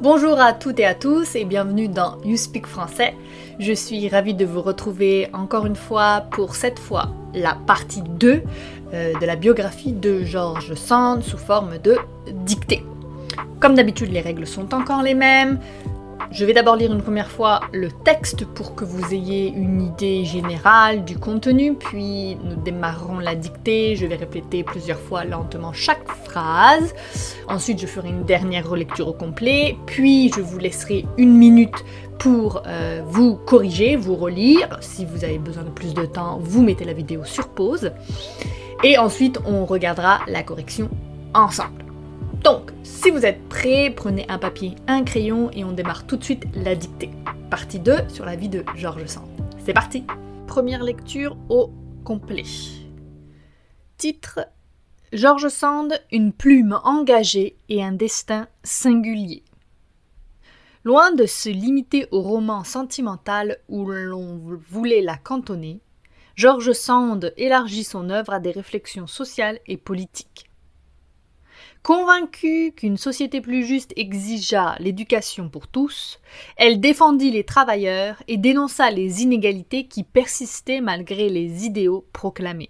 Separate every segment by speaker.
Speaker 1: Bonjour à toutes et à tous et bienvenue dans You Speak Français. Je suis ravie de vous retrouver encore une fois pour cette fois la partie 2 de la biographie de George Sand sous forme de dictée. Comme d'habitude, les règles sont encore les mêmes. Je vais d'abord lire une première fois le texte pour que vous ayez une idée générale du contenu, puis nous démarrerons la dictée, je vais répéter plusieurs fois lentement chaque phrase. Ensuite, je ferai une dernière relecture au complet, puis je vous laisserai une minute pour vous corriger, vous relire. Si vous avez besoin de plus de temps, vous mettez la vidéo sur pause. Et ensuite, on regardera la correction ensemble. Donc, si vous êtes prêts, prenez un papier, un crayon et on démarre tout de suite la dictée. Partie 2 sur la vie de George Sand. C'est parti! Première lecture au complet. Titre: George Sand, une plume engagée et un destin singulier. Loin de se limiter au roman sentimental où l'on voulait la cantonner, George Sand élargit son œuvre à des réflexions sociales et politiques. Convaincue qu'une société plus juste exigea l'éducation pour tous, elle défendit les travailleurs et dénonça les inégalités qui persistaient malgré les idéaux proclamés.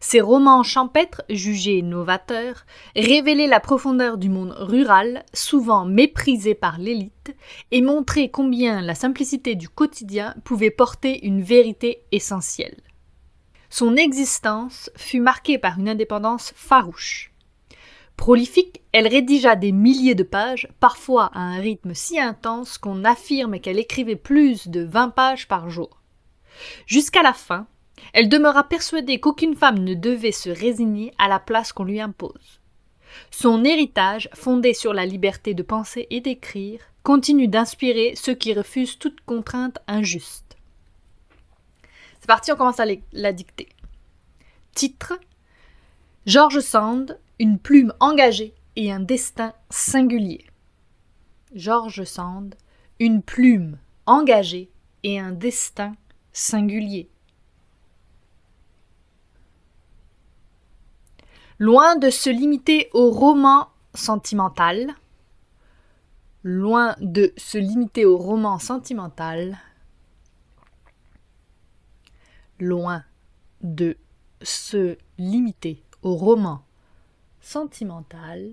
Speaker 1: Ses romans champêtres, jugés novateurs, révélaient la profondeur du monde rural, souvent méprisé par l'élite, et montraient combien la simplicité du quotidien pouvait porter une vérité essentielle. Son existence fut marquée par une indépendance farouche. Prolifique, elle rédigea des milliers de pages, parfois à un rythme si intense qu'on affirme qu'elle écrivait plus de 20 pages par jour. Jusqu'à la fin, elle demeura persuadée qu'aucune femme ne devait se résigner à la place qu'on lui impose. Son héritage, fondé sur la liberté de penser et d'écrire, continue d'inspirer ceux qui refusent toute contrainte injuste. C'est parti, on commence à la dicter. Titre: George Sand, une plume engagée et un destin singulier. George Sand, une plume engagée et un destin singulier. Loin de se limiter au roman sentimental, loin de se limiter au roman sentimental, loin de se limiter au roman sentimental,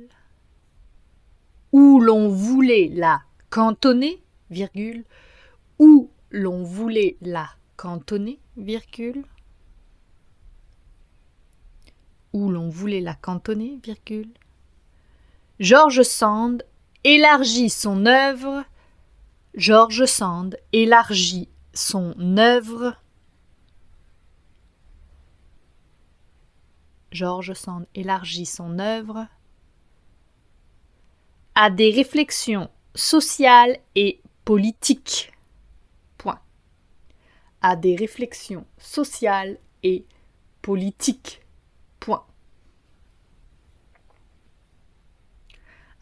Speaker 1: où l'on voulait la cantonner, virgule, où l'on voulait la cantonner, virgule, où l'on voulait la cantonner, virgule. George Sand élargit son œuvre. George Sand élargit son œuvre. George Sand élargit son œuvre à des réflexions sociales et politiques. Point. À des réflexions sociales et politiques. Point.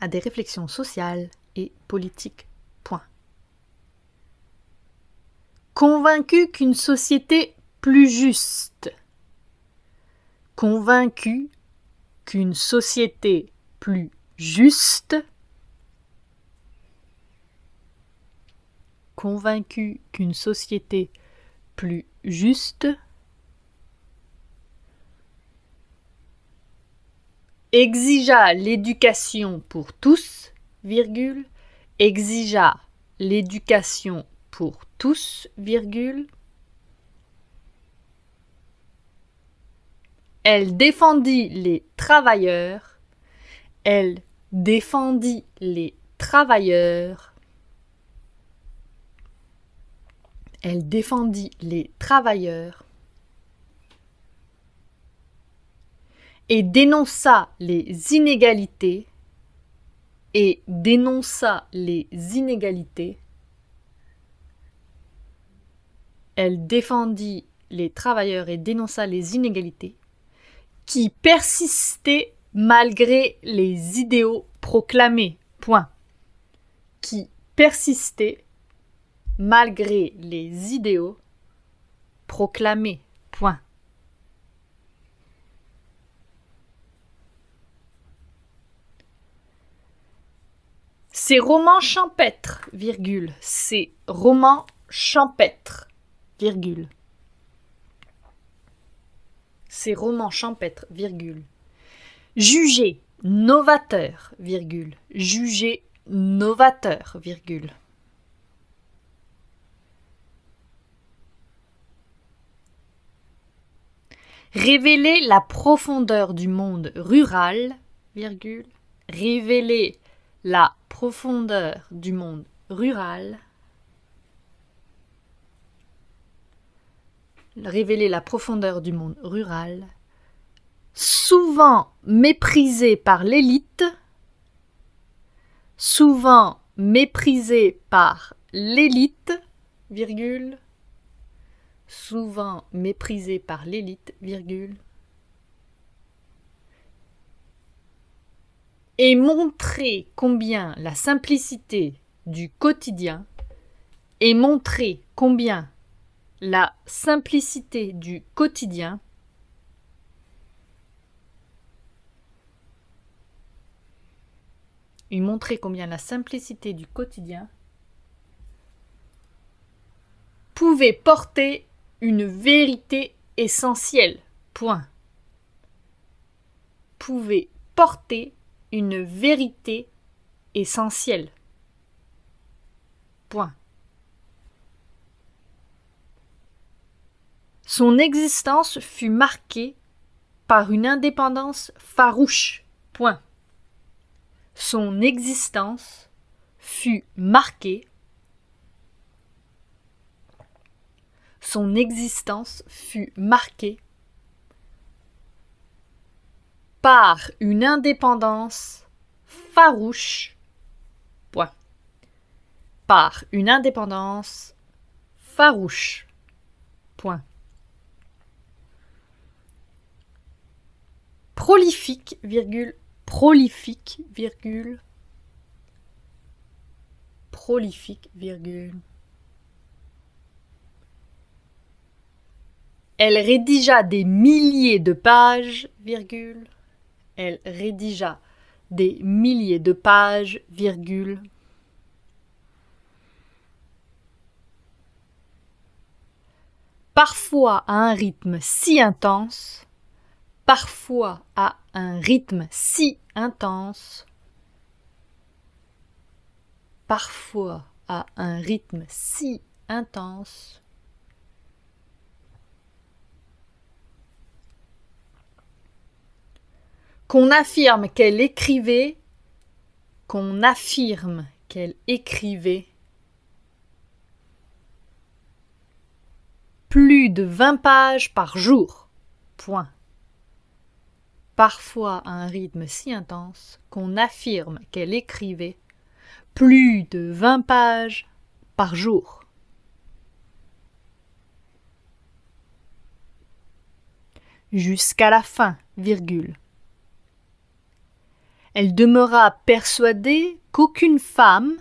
Speaker 1: À des réflexions sociales et politiques. Point. Convaincu qu'une société plus juste. Convaincu qu'une société plus juste. Convaincu qu'une société plus juste exigea l'éducation pour tous, virgule, exigea l'éducation pour tous, virgule. Elle défendit les travailleurs. Elle défendit les travailleurs. Elle défendit les travailleurs et dénonça les inégalités. Et dénonça les inégalités. Elle défendit les travailleurs et dénonça les inégalités qui persistaient malgré les idéaux proclamés. Point. Qui persistaient malgré les idéaux proclamés. Point. Ces romans champêtres, virgule. Ces romans champêtres, virgule. Ces romans champêtres, virgule. Jugé novateur, virgule. Jugé novateur, virgule. Révéler la profondeur du monde rural, virgule. Révéler la profondeur du monde rural. Révéler la profondeur du monde rural. Souvent méprisé par l'élite. Souvent méprisé par l'élite, virgule. Souvent méprisé par l'élite, virgule. Et montrer combien la simplicité du quotidien, et montrer combien la simplicité du quotidien et montrer combien la simplicité du quotidien pouvait porter une vérité essentielle. Point. Pouvait porter une vérité essentielle. Point. Son existence fut marquée par une indépendance farouche. Point. Son existence fut marquée. Son existence fut marquée par une indépendance farouche. Point. Par une indépendance farouche. Point. Prolifique, virgule, prolifique, virgule, prolifique, virgule. Elle rédigea des milliers de pages, virgule. Elle rédigea des milliers de pages, virgule. Parfois à un rythme si intense, parfois à un rythme si intense, parfois à un rythme si intense, qu'on affirme qu'elle écrivait, plus de 20 pages par jour. Point. Parfois à un rythme si intense qu'on affirme qu'elle écrivait plus de 20 pages par jour. Jusqu'à la fin, virgule. Elle demeura persuadée qu'aucune femme,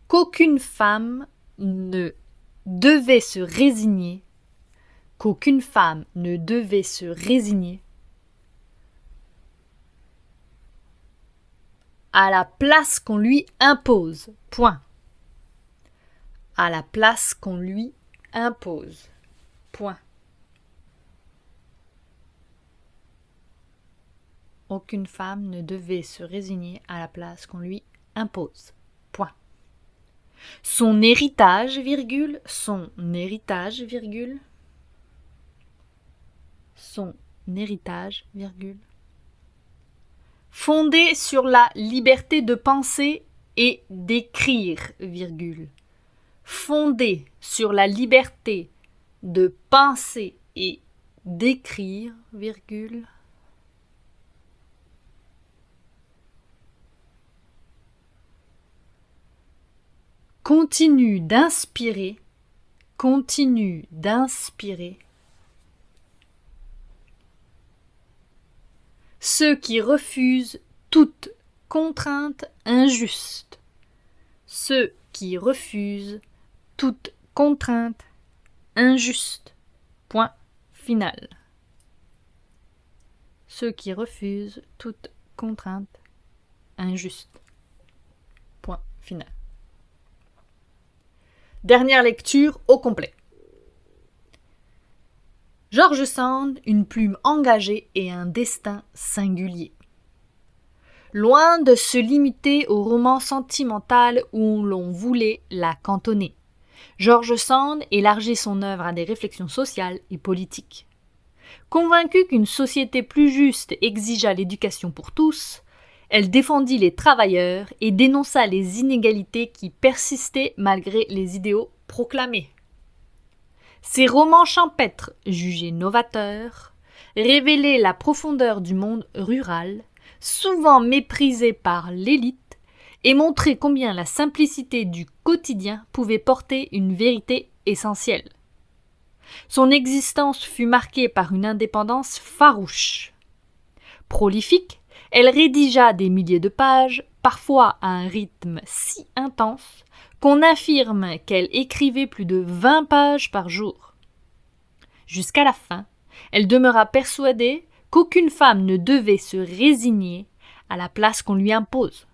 Speaker 1: qu'aucune femme ne devait se résigner, à la place qu'on lui impose. Point. À la place qu'on lui impose. Point. Aucune femme ne devait se résigner à la place qu'on lui impose. Point. Son héritage, virgule, son héritage, virgule, son héritage, virgule, fondé sur la liberté de penser et d'écrire, virgule, fondé sur la liberté de penser et d'écrire, virgule, continue d'inspirer, ceux qui refusent toute contrainte injuste, ceux qui refusent toute contrainte injuste. Point final. Ceux qui refusent toute contrainte injuste. Point final. Dernière lecture au complet. George Sand, une plume engagée et un destin singulier. Loin de se limiter au roman sentimental où l'on voulait la cantonner, George Sand élargit son œuvre à des réflexions sociales et politiques. Convaincue qu'une société plus juste exigea l'éducation pour tous, elle défendit les travailleurs et dénonça les inégalités qui persistaient malgré les idéaux proclamés. Ses romans champêtres, jugés novateurs, révélaient la profondeur du monde rural, souvent méprisé par l'élite, et montraient combien la simplicité du quotidien pouvait porter une vérité essentielle. Son existence fut marquée par une indépendance farouche. Prolifique, elle rédigea des milliers de pages, parfois à un rythme si intense qu'on affirme qu'elle écrivait plus de 20 pages par jour. Jusqu'à la fin, elle demeura persuadée qu'aucune femme ne devait se résigner à la place qu'on lui impose.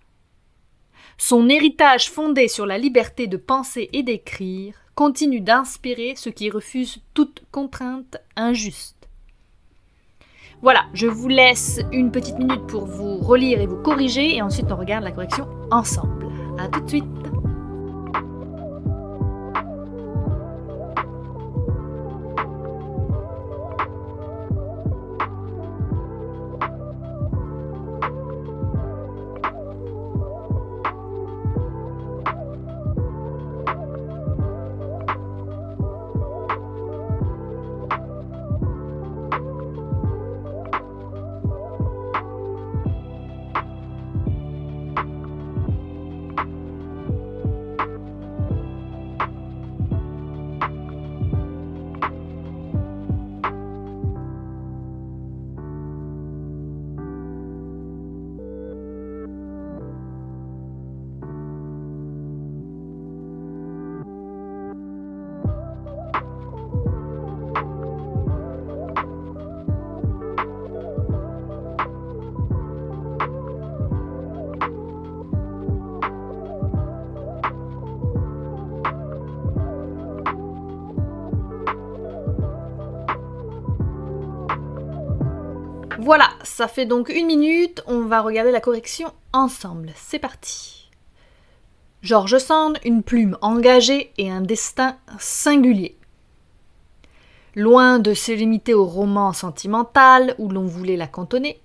Speaker 1: Son héritage fondé sur la liberté de penser et d'écrire continue d'inspirer ceux qui refusent toute contrainte injuste. Voilà, je vous laisse une petite minute pour vous relire et vous corriger et ensuite on regarde la correction ensemble. À tout de suite. Voilà, ça fait donc 1 minute, on va regarder la correction ensemble. C'est parti. George Sand, une plume engagée et un destin singulier. Loin de se limiter au roman sentimental où l'on voulait la cantonner,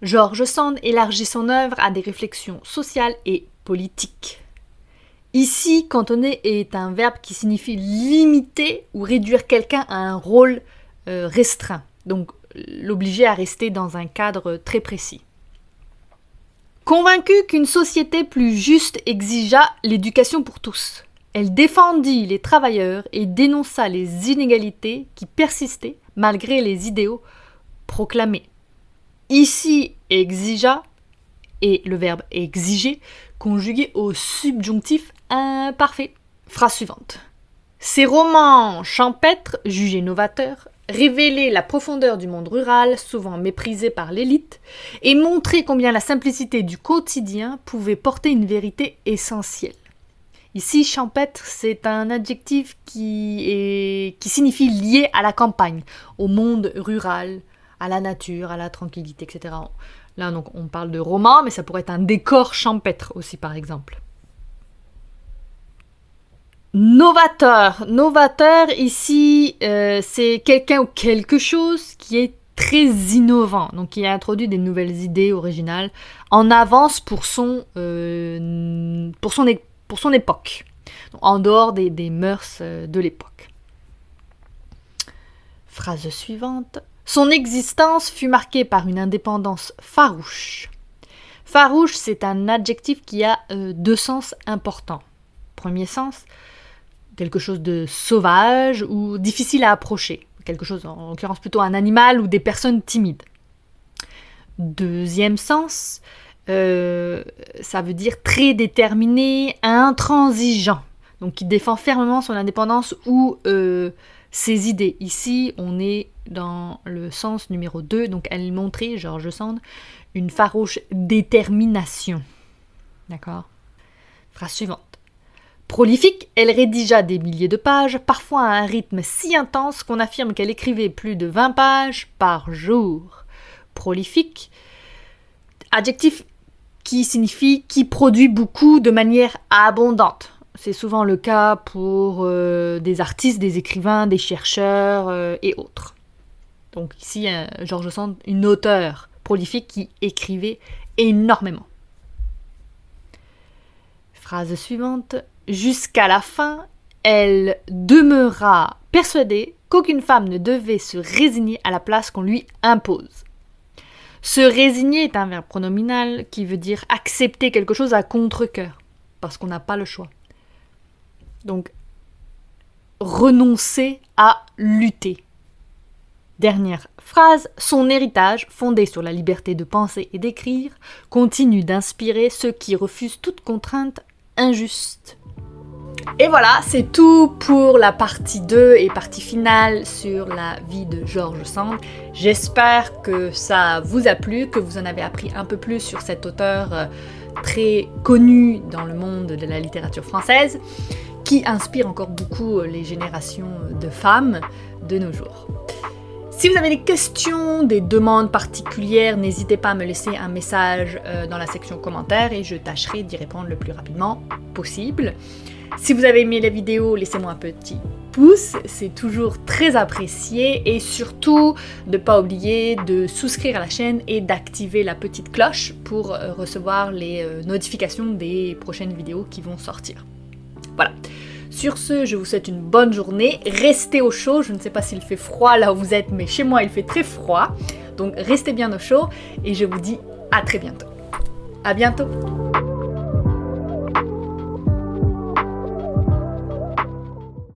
Speaker 1: George Sand élargit son œuvre à des réflexions sociales et politiques. Ici, cantonner est un verbe qui signifie limiter ou réduire quelqu'un à un rôle restreint. Donc, l'obliger à rester dans un cadre très précis. Convaincue qu'une société plus juste exigea l'éducation pour tous, elle défendit les travailleurs et dénonça les inégalités qui persistaient malgré les idéaux proclamés. Ici, exigea et le verbe exiger conjugué au subjonctif imparfait. Phrase suivante. Ces romans champêtres, jugés novateurs, révéler la profondeur du monde rural, souvent méprisé par l'élite, et montrer combien la simplicité du quotidien pouvait porter une vérité essentielle. Ici, champêtre, c'est un adjectif qui signifie lié à la campagne, au monde rural, à la nature, à la tranquillité, etc. Là, donc, on parle de roman, mais ça pourrait être un décor champêtre aussi, par exemple. Novateur. Novateur, ici, c'est quelqu'un ou quelque chose qui est très innovant, donc qui a introduit des nouvelles idées originales, en avance pour son époque, donc en dehors des mœurs de l'époque. Phrase suivante. Son existence fut marquée par une indépendance farouche. Farouche, c'est un adjectif qui a 2 sens importants. Premier sens, quelque chose de sauvage ou difficile à approcher. Quelque chose, en l'occurrence plutôt un animal ou des personnes timides. Deuxième sens, ça veut dire très déterminé, intransigeant. Donc qui défend fermement son indépendance ou ses idées. Ici, on est dans le sens numéro 2, donc elle montrait, George Sand, une farouche détermination. D'accord ? Phrase suivante. Prolifique, elle rédigea des milliers de pages, parfois à un rythme si intense qu'on affirme qu'elle écrivait plus de 20 pages par jour. Prolifique, adjectif qui signifie qui produit beaucoup de manière abondante. C'est souvent le cas pour des artistes, des écrivains, des chercheurs et autres. Donc ici, George Sand, une auteure prolifique qui écrivait énormément. Phrase suivante. Jusqu'à la fin, elle demeura persuadée qu'aucune femme ne devait se résigner à la place qu'on lui impose. Se résigner est un verbe pronominal qui veut dire accepter quelque chose à contre-cœur, parce qu'on n'a pas le choix. Donc, renoncer à lutter. Dernière phrase, son héritage, fondé sur la liberté de penser et d'écrire, continue d'inspirer ceux qui refusent toute contrainte injuste. Et voilà, c'est tout pour la partie 2 et partie finale sur la vie de George Sand. J'espère que ça vous a plu, que vous en avez appris un peu plus sur cet auteur très connu dans le monde de la littérature française, qui inspire encore beaucoup les générations de femmes de nos jours. Si vous avez des questions, des demandes particulières, n'hésitez pas à me laisser un message dans la section commentaires et je tâcherai d'y répondre le plus rapidement possible. Si vous avez aimé la vidéo, laissez-moi un petit pouce, c'est toujours très apprécié et surtout ne pas oublier de souscrire à la chaîne et d'activer la petite cloche pour recevoir les notifications des prochaines vidéos qui vont sortir. Voilà. Sur ce, je vous souhaite une bonne journée. Restez au chaud. Je ne sais pas s'il fait froid là où vous êtes, mais chez moi, il fait très froid. Donc, restez bien au chaud et je vous dis à très bientôt. À bientôt.